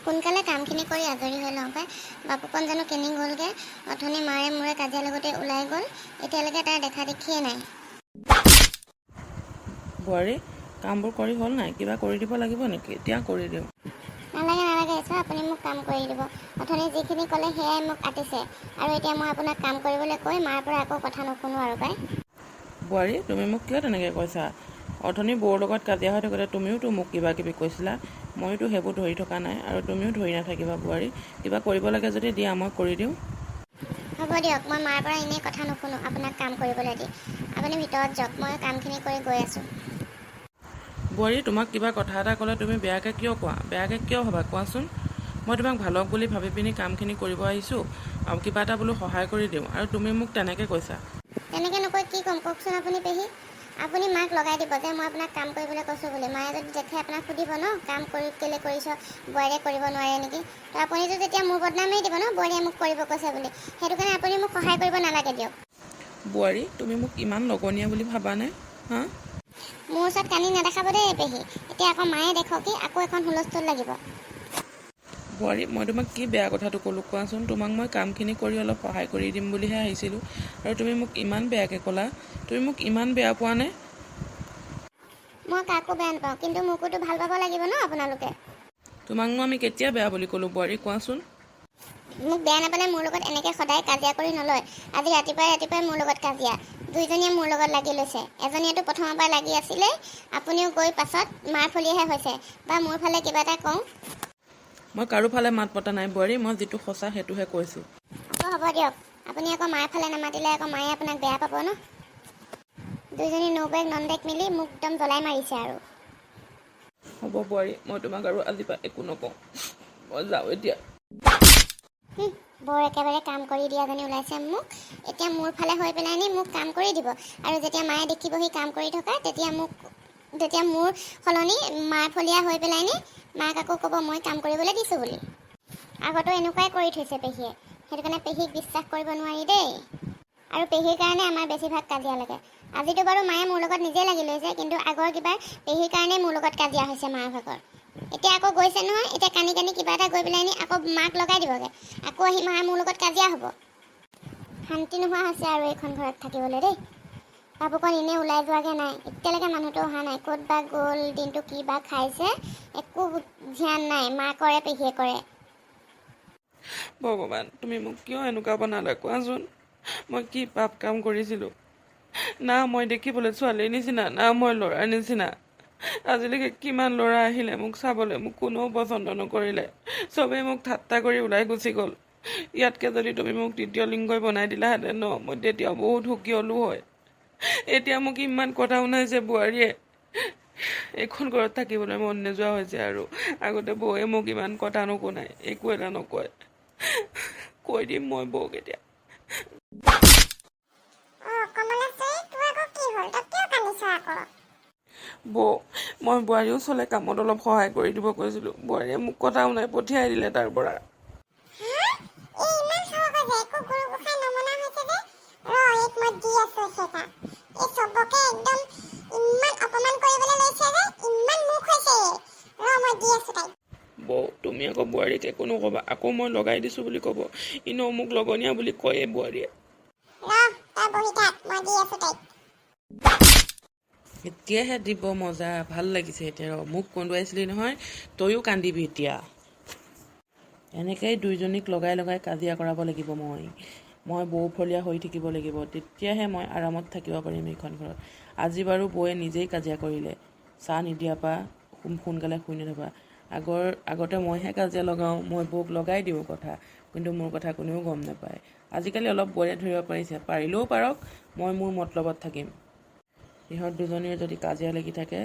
সোনকালে কামখিনি কৰি আজৰি হৈ লওঁ পাই। বাপুকণ জানো কেনি গ'লগৈ? অথনি মাৰে মোৰে কাজিয়া লগতে ওলাই গ'ল, এতিয়ালৈকে তাৰ দেখা দেখিয়ে নাই। বোৱাৰী, কামবোৰ কৰি হ'ল নাই? কিবা কৰি দিব লাগিব নেকি? এতিয়া কৰি দিওঁ। নালাগে ছাৰ, আপুনি মোক কাম কৰি দিব। অথনি যিখিনি ক'লে সেয়াই মোক আতিছে, আৰু এতিয়া মই আপোনাক কাম কৰিবলৈ কৈ মাৰ পৰা আকৌ কথা নুশুনো আৰু পাই। বোৱাৰী, তুমি মোক কিয় তেনেকৈ কৈছা? অথনি বৌৰ লগত কাজিয়া হৈ থাকোঁতে তুমিওতো মোক কিবা কিবি কৈছিলা। ময়োতো সেইবোৰ ধৰি থকা নাই, আৰু তুমিও ধৰি নাথাকিবা বোৱাৰী। কিবা কৰিব লাগে যদি দিয়া, মই কৰি দিওঁ। হ'ব দিয়ক, মই মাৰ পৰা এনেই কথা নুশুনো আপোনাক কাম কৰিবলৈ দি। আপুনি ভিতৰত যাওক, মই কামখিনি কৰি গৈ আছোঁ। বোৱাৰী, তোমাক কিবা কথা এটা ক'লে তুমি বেয়াকৈ কিয় কোৱা? বেয়াকৈ কিয় ভাবা কোৱাচোন? মই তোমাক ভালক বুলি ভাবি পিনি কামখিনি কৰিব আহিছোঁ, আৰু কিবা এটা বোলো সহায় কৰি দিওঁ, আৰু তুমি মোক তেনেকৈ কৈছা। তেনেকৈ নকৈ কি ক'ম কওকচোন আপুনি পেহী? আপুনি মাক লগাই দিব যে মই আপোনাক কাম কৰিবলৈ কৈছোঁ বুলি। মায়ে যদি দেখে আপোনাক সুধিব ন, কাম কৰি কেলৈ কৰিছ, বোৱাৰীয়ে কৰিব নোৱাৰে নেকি? তো আপুনিতো তেতিয়া মোৰ বদনামেই দিব ন, বোৱাৰীয়ে মোক কৰিব কৈছে বুলি। সেইটো কাৰণে আপুনি মোক সহায় কৰিব নালাগে দিয়ক। বোৱাৰী, তুমি মোক ইমান লগনীয়া বুলি ভাবানে? হা? মোৰ ওচৰত কান্দি নেদেখাব দেই পেহী। এতিয়া আকৌ মায়ে দেখক, আকৌ এখন হুলস্থুল লাগিব। বোৱাৰী, মই তোমাক কি বেয়া কথাটো ক'লোঁ কোৱাচোন? তোমাক মই কামখিনি কৰি অলপ সহায় কৰি দিম বুলিহে আহিছিলোঁ, আৰু তুমি মোক ইমান বেয়াকৈ ক'লা। তুমি মোক ইমান বেয়া পোৱা নে? মই কাকো বেয়া নাপাওঁ, কিন্তু মোকোতো ভাল পাব লাগিব ন আপোনালোকে। তোমাকনো আমি কেতিয়া বেয়া বুলি ক'লোঁ বোৱাৰী, কোৱাচোন? মোক বেয়া নাপালে মোৰ লগত এনেকৈ সদায় কাজিয়া কৰি নলয়। আজি ৰাতিপুৱাই মোৰ লগত কাজিয়া। দুইজনীয়ে মোৰ লগত লাগি লৈছে। এজনীয়েতো প্ৰথমৰ পৰা লাগি আছিলে, আপুনিও গৈ পাছত মাৰ ফলিয়াহে হৈছে। বা মোৰ ফালে কিবা এটা কওঁ। মই কাৰো ফালে মাত পতা নাই বোৱাৰী, মই যিটো সঁচা সেইটোহে কৈছোঁ। আকৌ হ'ব দিয়ক, আপুনি আকৌ মাৰ ফালে নামাতিলে আকৌ মায়ে আপোনাক বেয়া পাব ন। দুইজনী নৌবেক নন্দেক মিলি মোক একদম জ্বলাই মাৰিছে আৰু। হ'ব বোৱাৰী, মই তোমাক আৰু আজিৰ পৰা একো নকওঁ। মই যাওঁ এতিয়া। বৰ একেবাৰে কাম কৰি দিয়াজনী ওলাইছে মোক। এতিয়া মোৰ ফালে হৈ পেলাই নি মোক কাম কৰি দিব, আৰু যেতিয়া মায়ে দেখিবহি কাম কৰি থকা, তেতিয়া মোৰ সলনি মাৰ ফলীয়া হৈ পেলাই নি মাক আকৌ ক'ব মই কাম কৰিবলৈ দিছোঁ বুলি। আগতো এনেকুৱাই কৰি থৈছে পেহীয়ে, সেইটো কাৰণে পেহীক বিশ্বাস কৰিব নোৱাৰি দেই। আৰু পেহীৰ কাৰণে আমাৰ বেছিভাগ কাজিয়া লাগে। আজিতো বাৰু মায়ে মোৰ লগত নিজে লাগি লৈছে, কিন্তু আগৰ কিবা পেহীৰ কাৰণেই মোৰ লগত কাজিয়া হৈছে মাৰ ভাগৰ। এতিয়া আকৌ গৈছে নহয়, এতিয়া কানি কিবা এটা গৈ পেলাই নি আকৌ মাক লগাই দিবগৈ। আকৌ আহি মায়ে মোৰ লগত কাজিয়া হ'ব। শান্তি নোহোৱা হৈছে আৰু এইখন ঘৰত থাকিবলৈ দেই। বাবুকণ এনেই ওলাই যোৱাগৈ নাই, এতিয়ালৈকে মানুহটো অহা নাই। ক'ত বা গ'ল, দিনটো কি বা খাইছে, একো ধ্যান নাই। মাকৰে পেহীয়ে কৰে। ভগৱান, তুমি মোক কিয় এনেকুৱা বনালা কোৱাচোন? মই কি পাপ কাম কৰিছিলোঁ? না মই দেখিবলৈ ছোৱালীৰ নিচিনা, না মই ল'ৰাৰ নিচিনা। আজিলৈকে কিমান ল'ৰা আহিলে মোক চাবলৈ, মোক কোনেও পচন্দ নকৰিলে। চবেই মোক ঠাট্টা কৰি ওলাই গুচি গ'ল। ইয়াতকৈ যদি তুমি মোক তৃতীয় লিংগই বনাই দিলাহেঁতেন ন, মই তেতিয়াও বহুত সুখী হ'লোঁ হয়। এতিয়া মোক ইমান কথা শুনাইছে বোৱাৰীয়ে। এইখন ঘৰত থাকিবলৈ মন নোযোৱা হৈছে আৰু। আগতে বৌয়ে মোক ইমান কথা নুশুনায়, একো এটা নকয়। কৈ দিম মই বৌক এতিয়া। বৌ, মই বোৱাৰীও চলে কামত অলপ সহায় কৰি দিব কৈছিলোঁ। বোৱাৰীয়ে মোক কথা শুনাই পঠিয়াই দিলে তাৰ পৰা। বৌ, তুমি আকৌ বোৱাৰীক একো নক'বা, আকৌ মই লগাই দিছোঁ বুলি ক'ব। এনেও মোক লগনীয়া বুলি কয়ে বোৱাৰীয়ে। এতিয়াহে দিব মজা, ভাল লাগিছে এতিয়া। মোক কন্দুৱাইছিলি নহয়, তইও কান্দিবি এতিয়া। এনেকেই দুইজনীক লগাই কাজিয়া কৰাব লাগিব মই বৌফলীয়া হৈ থাকিব লাগিব, তেতিয়াহে মই আৰামত থাকিব পাৰিম এইখন ঘৰত। আজি বাৰু বৌয়ে নিজেই কাজিয়া কৰিলে, চাহ নিদিয়াৰ পৰা সোনকালে শুই নথবা। আগতে মইহে কাজিয়া লগাওঁ, মই বৌক লগাই দিওঁ কথা, কিন্তু মোৰ কথা কোনেও গম নাপায়। আজিকালি অলপ বৌয়ে ধৰিব পাৰিছে, পাৰিলেও পাৰক, মই মোৰ মতলবত থাকিম। সিহঁত দুজনীৰ যদি কাজিয়া লাগি থাকে,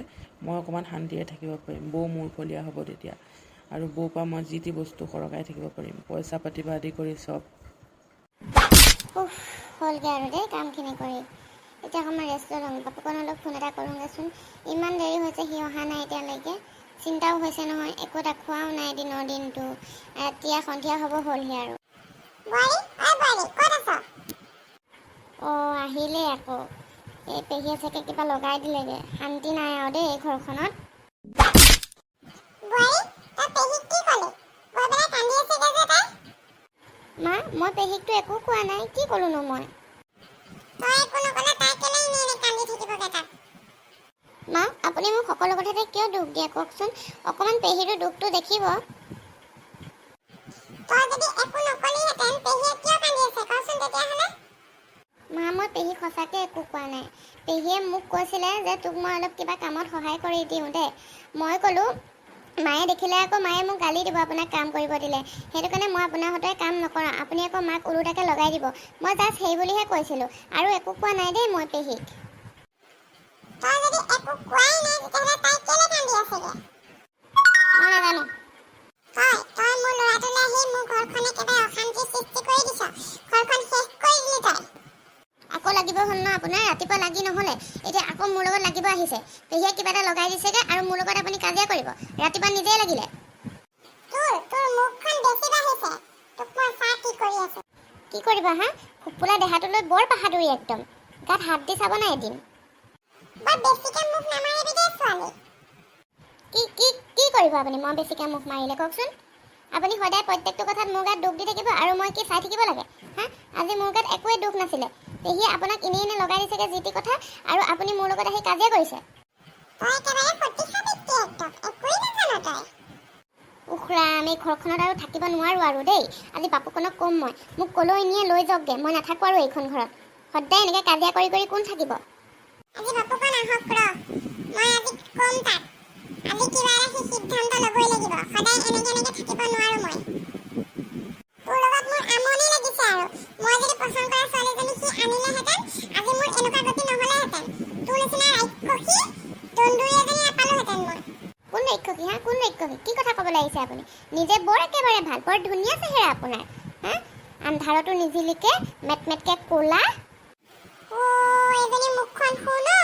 মই অকণমান শান্তিৰে থাকিব পাৰিম। বৌ মোৰ ফলীয়া হ'ব তেতিয়া, আৰু বৌৰ পৰা মই যি টি বস্তু সৰকাই থাকিব পাৰিম, পইচা পাতি পৰা আদি কৰি চব। হ'লগৈ আৰু দেই কামখিনি কৰি। এতিয়া অকণমান ৰেষ্ট লৈ ল'ম। বাপুকণলৈ ফোন এটা কৰোঁগৈচোন। ইমান দেৰি হৈছে, সি অহা নাই এতিয়ালৈকে। চিন্তাও হৈছে নহয়, একো এটা খোৱাও নাই দিনৰ দিনটো। এতিয়া সন্ধিয়া হ'ব হ'লহি আৰু। আহিলেই আকৌ। এই পেহীয়ে চাগে কিবা লগাই দিলেগৈ। শান্তি নাই আৰু দেই এই ঘৰখনত। মই পেহীকটো একো কোৱা নাই, কি ক'লোনো মই? তই একো নকলে তাই কেলে এনে কান্দি থাকিবগে তাত? মা, আপুনি মোক সকলো কথাতে কিয় দুখ দিয়ে কওকচোন? অকণমান পেহীৰো দুখটো দেখিব। তই যদি একো নকলিহেঁতেন পেহীয়ে কিয় কান্দি আছে কচোন তেতিয়াহ'লে? মা, মই পেহীক সঁচাকৈ একো কোৱা নাই। পেহীয়ে মোক কৈছিলে যে তোক মই অলপ কিবা কামত সহায় কৰি দিওঁ দে। মই ক'লোঁ মায়ে দেখিলে আকৌ মায়ে মোক গালি দিব আপোনাক কাম কৰিব দিলে। সেইটো কাৰণে মই আপোনাৰ হতুৱাই কাম নকৰাওঁ, আপুনি আকৌ মাক ওলোটাকৈ লগাই দিব। মই জাষ্ট সেই বুলিহে কৈছিলোঁ, আৰু একো কোৱা নাই দেই মই পেহীক। তই যদি একো কোৱাই নাই তেতিয়াহ'লে তাই কেলে কান্দি আছেগে? মই নাজানো। তই মোৰ ল'ৰাটোলৈ আহি মোৰ ঘৰখন একেবাৰে অশান্তি সৃষ্টি কৰি দিছ। ঘৰখন শেষ কৰি দিলি তই। আকৌ লাগিব হ'ল ন আপোনাৰ? ৰাতিপুৱা লাগি নহ'লে এতিয়া আকৌ মোৰ লগত লাগিব আহিছে। পেহীয়ে কিবা এটা লগাই দিছেগে আৰু মোৰ লগত আপুনি কাজিয়া কৰিব। ৰাতিপুৱা নিজেই লাগিলে। তোৰ মুখখন বেছি বাঢ়িছে। তোক মই চাহ কি কৰি আছো। কি কৰিবা হা? ফুপুলা দেহাটো লৈ বৰ বাহাদুৰি একদম। গাত হাত দি চাব নাই এদিন। বৰ বেছিকে মুখ নামাৰিবি দেই ছোৱালী। কি কৰিব আপুনি মই বেছিকৈ মুখ মাৰিলে কওকচোন? আপুনি সদায় প্ৰত্যেকটো কথাত মোৰ গাত দুখ দি থাকিব আৰু মই কি চাই থাকিব লাগে? হা, আজি মোৰ গাত একোৱে দুখ নাছিলে। পেহীয়ে আপোনাক এনেই লগাই দিছেগে যি টি কথা, আৰু আপুনি মোৰ লগত আহি কাজিয়া কৰিছে। উখৰাম, এই ঘৰখনত আৰু থাকিব নোৱাৰোঁ আৰু দেই। আজি বাপুকণক ক'ম মই, মোক ক'লৈ নিয়ে লৈ যাওকগে, মই নাথাকোঁ আৰু এইখন ঘৰত। সদায় এনেকৈ কাজিয়া কৰি কৰি কোন থাকিব? আজি বাপুকণ আহক ৰ, মই আজি ক'ম তাক। আজি কিবা এটা সিদ্ধান্ত ল'বই লাগিব। সদায় এনেকৈ থাকিব নোৱাৰোঁ মই। তোৰ লগত মোৰ আমনি লাগিছে আৰু। মই যদি পচন্দ কৰা ছোৱালীজনী সি আনিলেহেঁতেন, আজি মোৰ এনেকুৱা গতি নহ'লেহেঁতেন। তোৰ নিচিনা ৰাক্ষসী দন্দুৰী এজনী নাপালোহেঁতেন মই। কোন ৰাক্ষসী হা? কোন ৰাক্ষসী? কি কথা ক'বলৈ আহিছে আপুনি? নিজে বৰ একেবাৰে ভাল, বৰ ধুনীয়া চেহেৰা আপোনাৰ। হা, আন্ধাৰতো নিজিলিকে মেটমেটকে ক'লা। এজনী মুখখন শুন অ,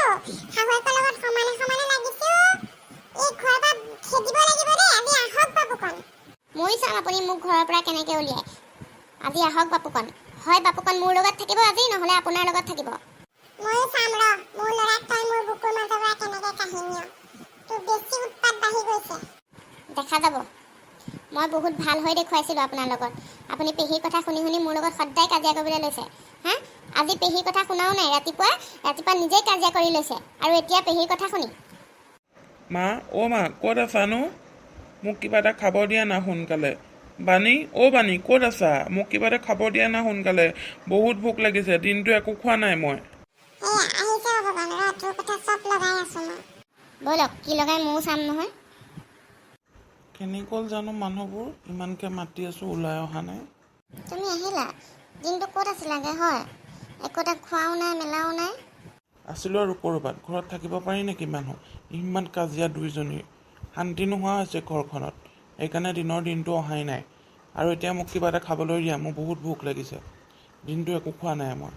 শাহুৱেকৰ লগত সমানে সমানে লাগিছে অ। এই ঘৰৰ পৰা খেদিব লাগিব দেই। আজি আহক বাপুকণ। মই চাম আপুনি মোক ঘৰৰ পৰা কেনেকৈ উলিয়ায়। আজি আহক বাপুকণ। হয় বাপুকণ মোৰ লগত থাকিব আজি, নহ'লে আপোনাৰ লগত থাকিব। ময়ো চাম ৰ, মোৰ ল'ৰাক তই মোৰ বুকুৰ মাজৰ পৰা কেনেকৈ কাঢ়ি নিয়। তোৰ বেছি উৎপাত বাঢ়ি গৈছে। দেখা যাব। মই বহুত ভাল হৈ দেখুৱাইছিলোঁ আপোনাৰ লগত। আপুনি পেহীৰ কথা শুনি শুনি মোৰ লগত সদায় কাজিয়া কৰিবলৈ লৈছে। হা, আজি পেহীৰ কথা শুনাও নাই। ৰাতিপুৱা নিজেই কাজিয়া কৰি লৈছে, আৰু এতিয়া পেহীৰ কথা শুনি। মা, অ' মা, ক'ত আছানো? মোক কিবা এটা খাব দিয়া না সোনকালে। বাণী, বাণী ক'ত আছা? মোক কিবা এটা খাব দিয়া না সোনকালে। বহুত ভোক লাগিছে, দিনটো একো খোৱা নাই মই। ব'লক, কি লগাই ময়ো চাম নহয়। কেনেকৈ জানো মানুহবোৰ, ইমানকৈ মাতি আছোঁ ওলাই অহা নাই। তুমি আহিলা? দিনটো ক'ত আছিলাগে হয়? একো এটা খোৱাও নাই মেলাও নাই। আছিলোঁ আৰু ক'ৰবাত। ঘৰত থাকিব পাৰি নেকি মানুহ? ইমান কাজিয়া দুইজনীৰ। শান্তি নোহোৱা হৈছে ঘৰখনত। সেইকাৰণে দিনটো অহাই নাই। আৰু এতিয়া মোক কিবা এটা খাবলৈ দিয়া, মোৰ বহুত ভোক লাগিছে। দিনটো একো খোৱা নাই মই।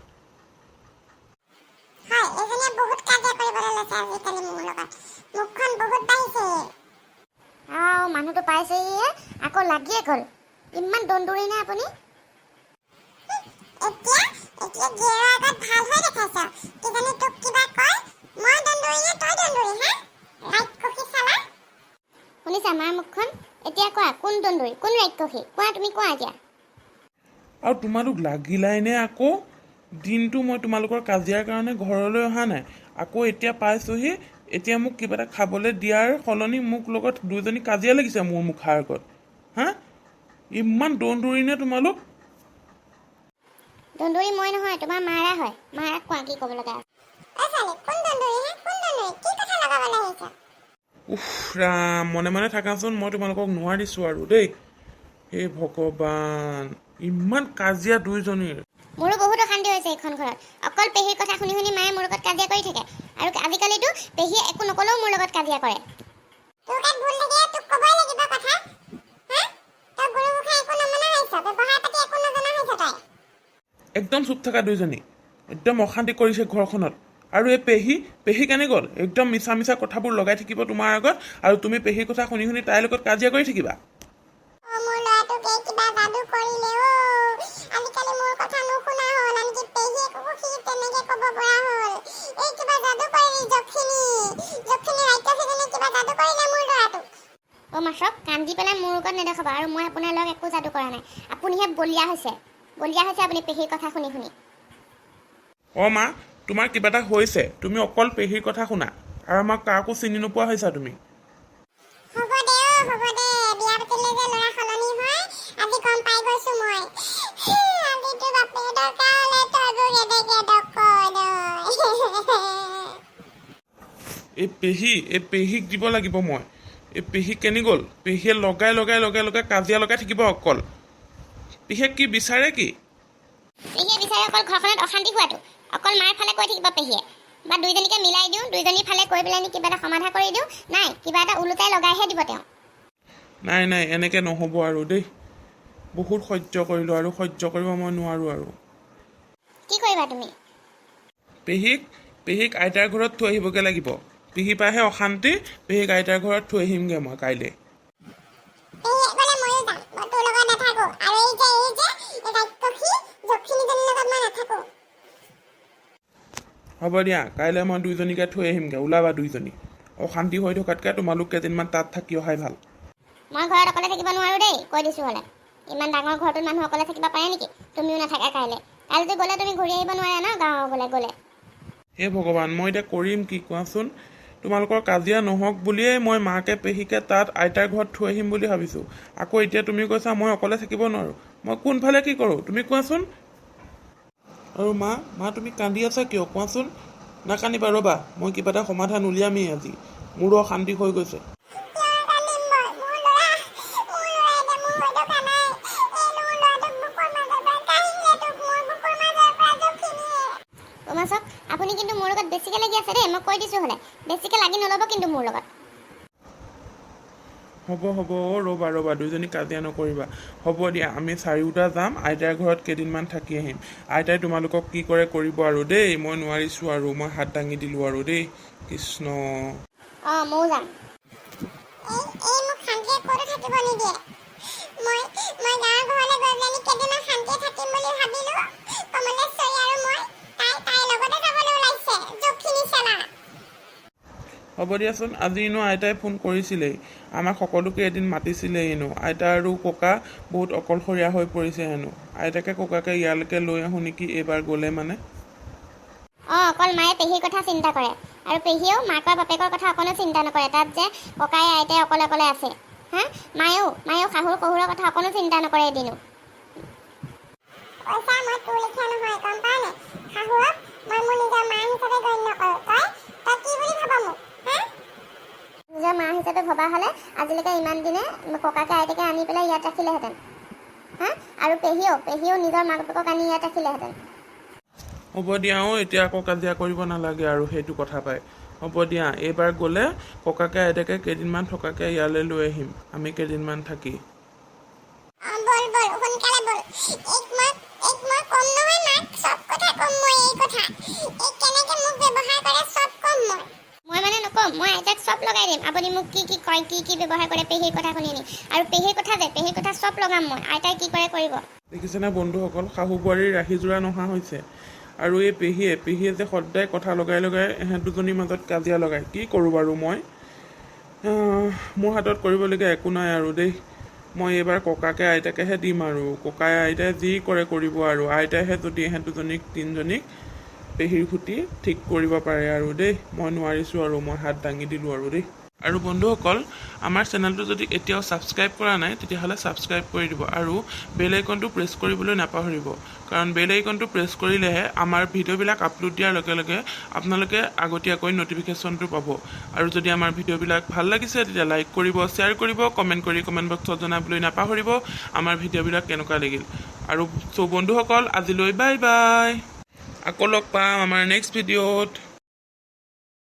মানুহটো পাইছেহিহে, আকৌ লাগিয়ে গ'ল। ইমান দন্দুৰি নে আপুনি? শুনিছা মাৰ মুখখন? এতিয়া কোৱা, কোন দন্দুৰি, কোন ৰাক্ষসী? কোৱা, তুমি কোৱা এতিয়া। আৰু তোমালোক লাগিলাইনে আকৌ? দিনটো মই তোমালোকৰ কাজিয়াৰ কাৰণে ঘৰলৈ অহা নাই। আকৌ এতিয়া পাইছোহি, এতিয়া মোক কিবা এটা খাবলৈ দিয়াৰ সলনি মোক লগত দুইজনী কাজিয়া লাগিছে মোৰ মুখাৰ আগত। হা, ইমান দন্দুৰি নে তোমালোক? দন্দুৰি মই নহয়, তোমাৰ মাৰা হয়। মাৰাক কোৱা কি ক'ব লগা আছে। উফ ৰাম, মনে মনে থাকাচোন, মই তোমালোকক নোৱাৰিছোঁ আৰু দেই। হে ভগৱান, ইমান কাজিয়া দুইজনীৰ। মোৰো বহুত অশান্তি হৈছে এইখন ঘৰত। অকল পেহীৰ কথা শুনি শুনি মায়ে মোৰ লগত কাজিয়া কৰি থাকে, আৰু আজিকালিতো পেহীয়ে একো নকলেও মোৰ লগত কাজিয়া কৰে। একদম চুপ থকা দুইজনী, একদম অশান্তি কৰিছে ঘৰখনত। আৰু এই পেহী কেনে গ'ল? একদম মিছা মিছা কথাবোৰ লগাই থাকিব তোমাৰ আগত, আৰু তুমি পেহীৰ কথা শুনি শুনি তাইৰ লগত কাজিয়া কৰি থাকিবা। মাছক কান্দি পেলাই মোৰ লগত নেদেখাবা, আৰু মই আপোনাৰ লগত একো যাদু কৰা নাই। আপুনিহে বলিয়া হৈছে। বলিয়া হৈছে আপুনি পেহীৰ কথা শুনি শুনি। অঁ মা, তোমাৰ কিবা এটা হৈছে, তুমি অকল পেহীৰ কথা শুনা আৰু আমাক কাকো চিনি নোপোৱা হৈছা তুমি। হ'ব দে হ'ব দে, বিয়া পাতিলে যে ল'ৰা সলনি হয় আজি গম পাই গৈছো মই। আজিতো বাপেৰ দৰকাৰ হ'লে তইবোৰ কেনেকে এই পেহীক দিব লাগিব মই। এই পেহী কেনি গ'ল? পেহীয়ে লগাই লগাই লগাই লগাই কাজিয়া লগাই থাকিব অকল। পেহীয়ে কি বিচাৰে কি? পেহীয়ে বিচাৰে অকল ঘৰখনত অশান্তি হোৱাটো, অকল মাৰ ফালে কৈ থাকিব পেহীয়ে। বা দুইজনীকে মিলাই দিওঁ, দুইজনীৰ ফালে কৈ পেলাই কিবা এটা সমাধা কৰি দিওঁ, নাই কিবা এটা ওলোটাই লগাইহে দিব তেওঁ। নাই নাই, এনেকৈ নহ'ব আৰু দেই। বহুত সহ্য কৰিলোঁ আৰু সহ্য কৰিব মই নোৱাৰোঁ আৰু। কি কৰিবা তুমি? পেহীক আইতাৰ ঘৰত থৈ আহিবগৈ লাগিব। পেহী পাহে অশান্তি, পেহীক আইতাৰ ঘৰত থৈ আহিমগৈ মই কাইলৈ। হ'ব দিয়া, কাইলৈ মই দুইজনীকে থৈ আহিমগৈ, ওলাবা দুইজনী। অশান্তি হৈ থকাতকৈ তোমালোক কেইদিনমান তাত থাকি অহাই ভাল। মই ঘৰত অকলে থাকিব নোৱাৰোঁ দেই, কৈ দিছোঁ হ'লে। ইমান ডাঙৰ ঘৰটোত মানুহ অকলে থাকিব পাৰে নেকি? তুমিও নাথাকা কাইলৈ। কাইলৈতো গ'লে তুমি ঘূৰি আহিব নোৱাৰা ন গাঁৱৰ গ'লে। হে ভগৱান, মই এতিয়া কৰিম কি কোৱাচোন? তোমালোকৰ কাজিয়া নহওক বুলিয়েই মই মাকে পেহীকে তাত আইতাৰ ঘৰত থৈ আহিম বুলি ভাবিছোঁ। আকৌ এতিয়া তুমি কৈছা মই অকলে থাকিব নোৱাৰোঁ। মই কোনফালে কি কৰোঁ তুমি কোৱাচোন? আৰু মা তুমি কান্দি আছা কিয় কোৱাচোন? নাকান্দিবা, ৰ'বা, মই কিবা এটা সমাধান উলিয়ামেই আজি। মোৰো অশান্তি হৈ গৈছে। আপুনি কিন্তু মোৰ লগত বেছিকৈ লাগি আছে দেই, মই কৈ দিছোঁ হ'লে। বেছিকৈ লাগি নল'ব কিন্তু মোৰ লগত। হ'ব ৰ'বা, দুইজনী কাজিয়া নকৰিবা। হ'ব দিয়া, আমি চাৰিওটা যাম, আইতাৰ ঘৰত কেইদিনমান থাকি আহিম। আইতাই তোমালোকক কি কৰে কৰিব আৰু দেই। মই নোৱাৰিছোঁ আৰু, মই হাত দাঙি দিলোঁ আৰু দেই। কৃষ্ণ। অঁ ময়ো যাম। মোক শান্তিয়ে ক'তো থাকিব নিদিয়ে। মই গাঁৱৰ ঘৰলৈ গৈ পেলাই কেইদিনমান শান্তিয়ে থাকিম বুলি ভাবিলোঁ। কমলেশ্বৰী আৰু মই তাইৰ লগতে যাবলৈ ওলাইছে, জখিনী চেলা। হ'ব দিয়াচোন, আজি এনেও আইতাই ফোন কৰিছিলেই, আমাক সকলোকে এদিন মাতিছিলেই এনেও। আইতা আৰু ককা বহুত অকলশৰীয়া হৈ পৰিছে হেনো। আইতাকে ককাকে ইয়ালৈকে লৈ আহোঁ নেকি এইবাৰ গ'লে মানে। অঁ, অকল মায়ে পেহীৰ কথা চিন্তা কৰে, আৰু পেহীয়েও মাকৰ বাপেকৰ কথা অকণো চিন্তা নকৰে। তাত যে ককাই আইতাই অকলে অকলে আছে। হা, মায়েও শাহুৰ শহুৰৰ কথা অকণো চিন্তা নকৰে এদিনো। নিজৰ মা হিচাপে ভবা হ'লে আজিলৈকে ইমান দিনে ককাকে আইতাকে আনি পেলাই ইয়াত ৰাখিলেহেঁতেন। হা, আৰু পেহীয়েও নিজৰ মাক বাপেকক আনি ইয়াত ৰাখিলেহেঁতেন। হ'ব দিয়া, এতিয়া আকৌ কাজিয়া কৰিব নালাগে আৰু সেইটো কথা পাই। হ'ব দিয়া, এইবাৰ গ'লে ককাকে আইতাকে কেইদিনমান থকাকে ইয়ালৈ লৈ আহিম, আমি কেইদিনমান থাকি। মই আইতাক চব লগাই দিম। আপুনি মোক কি কয়, কি ব্যৱহাৰ কৰে পেহীৰ কথা শুনি নি, আৰু পেহীৰ কথা চব লগাম মই। আইতাই কি কৰে কৰিব। দেখিছেনে বন্ধুসকল, শাহু বোৱাৰীৰ ৰাহিযোৰা নহা হৈছে। আৰু এই পেহীয়ে যে সদায় কথা লগাই লগাই এহেঁত দুজনীৰ মাজত কাজিয়া লগায়। কি কৰোঁ বাৰু মই? মোৰ হাতত কৰিবলগীয়া একো নাই আৰু দেই। মই এইবাৰ ককাকে আইতাকেহে দিম আৰু। ককাই আইতাই যি কৰে কৰিব আৰু। আইতাইহে যদি এহেঁত তিনিজনীক পেহীৰ খুটি ঠিক কৰিব পাৰে আৰু দেই। মই নোৱাৰিছোঁ আৰু, মই হাত দাঙি দিলোঁ আৰু দেই। আৰু বন্ধুসকল, আমাৰ চেনেলটো যদি এতিয়াও ছাবস্ক্ৰাইব কৰা নাই তেতিয়াহ'লে ছাবস্ক্ৰাইব কৰি দিব, আৰু বেল আইকনটো প্ৰেছ কৰিবলৈ নাপাহৰিব। কাৰণ বেল আইকনটো প্ৰেছ কৰিলেহে আমাৰ ভিডিঅ'বিলাক আপলোড দিয়াৰ লগে লগে আপোনালোকে আগতীয়াকৈ নটিফিকেশ্যনটো পাব। আৰু যদি আমাৰ ভিডিঅ'বিলাক ভাল লাগিছে তেতিয়া লাইক কৰিব, শ্বেয়াৰ কৰিব, কমেণ্ট কৰি কমেণ্ট বক্সত জনাবলৈ নাপাহৰিব আমাৰ ভিডিঅ'বিলাক কেনেকুৱা লাগিল। আৰু বন্ধুসকল, আজিলৈ বাই বাই। আকৌ লগ পাম আমাৰ নেক্সট ভিডিঅ'ত।